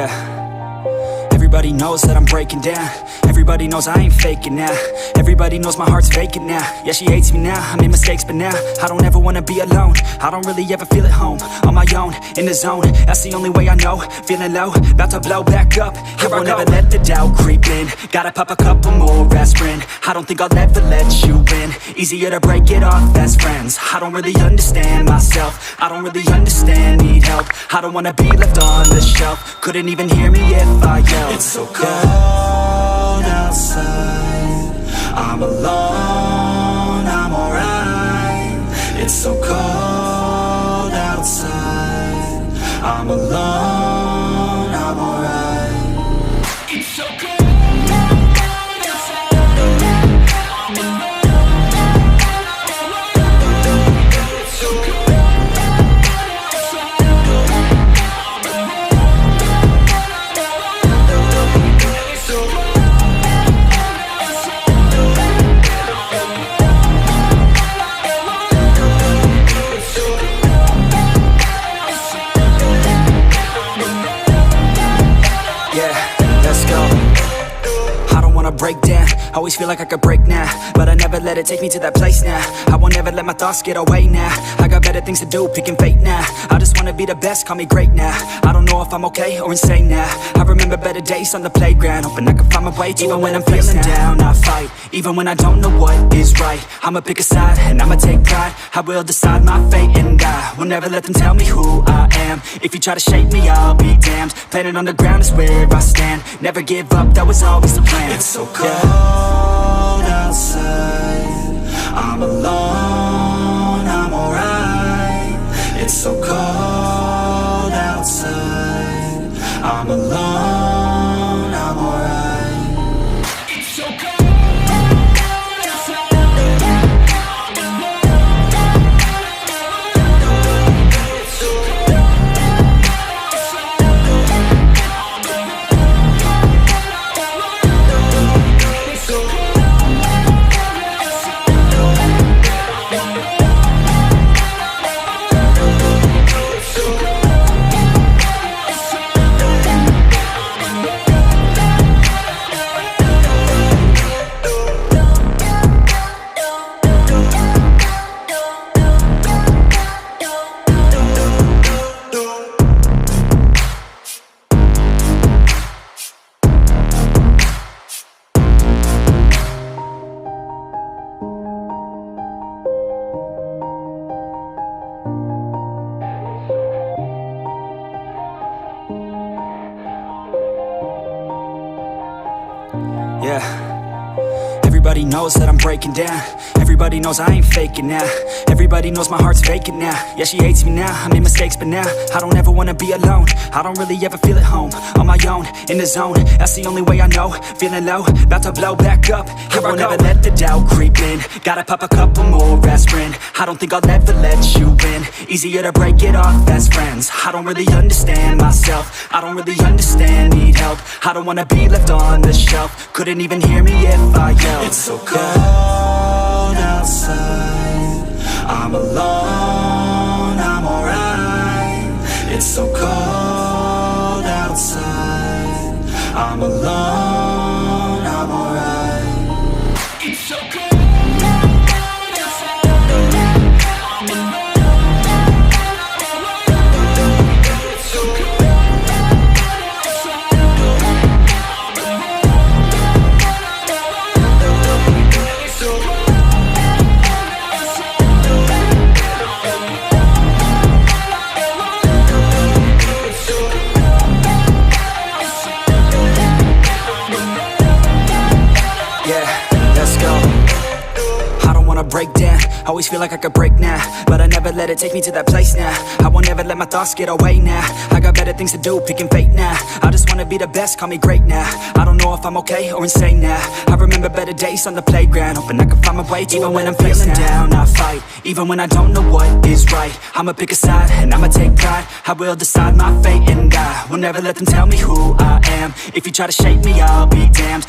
Yeah. Everybody knows that I'm breaking down. Everybody knows I ain't faking now. Everybody knows my heart's vacant now. Yeah, she hates me now, I made mistakes but now I don't ever wanna be alone. I don't really ever feel at home. On my own, in the zone, that's the only way I know. Feeling low, about to blow back up. Here I won't ever let the doubt creep in. Gotta pop a couple more aspirin. I don't think I'll ever let you in. Easier to break it off best friends. I don't really understand myself. I don't really understand, need help. I don't wanna be left on the shelf. Couldn't even hear me if I yelled. It's so cold outside, I'm alone, I'm alright. It's so cold outside, I'm alone, I'm alright. It's so cold. Break down, always feel like I could break now, but I never let it take me to that place now. I won't ever let my thoughts get away now. I got better things to do, picking fate now. I just wanna be the best, call me great now. I don't know if I'm okay or insane now. I remember better days on the playground, hoping I can find my way to even when I'm feeling down, I fight, even when I don't know what is right. I'ma pick a side, and I'ma take pride. I will decide my fate, and I will never let them tell me who I am. If you try to shape me, I'll be damned. Planet on the ground is where I stand. Never give up, that was always the plan. It's so cold outside, I'm alone, I'm alright. It's so cold outside, I'm alone, I'm alright. It's so cold. Yeah. Everybody knows that I'm breaking down. Everybody knows I ain't faking now. Everybody knows my heart's vacant now. Yeah, she hates me now, I made mistakes but now I don't ever wanna be alone. I don't really ever feel at home. On my own, in the zone, that's the only way I know. Feeling low, about to blow back up. Here I won't ever let the doubt creep in. Gotta pop a couple more aspirin. I don't think I'll ever let you in. Easier to break it off best friends. I don't really understand myself. I don't really understand, need help. I don't wanna be left on the shelf. Couldn't even hear me if I yelled. It's so cold outside, I'm alone, I'm alright. It's so cold outside, I'm alone, I'm alright. It's so cold. Break down, always feel like I could break now, but I never let it take me to that place now. I won't ever let my thoughts get away now. I got better things to do, picking fate now. I just wanna be the best, call me great now. I don't know if I'm okay or insane now. I remember better days on the playground, hoping I can find my way to even when I'm feeling down, I fight, even when I don't know what is right. I'ma pick a side, and I'ma take pride. I will decide my fate, and I will never let them tell me who I am. If you try to shape me, I'll be damned.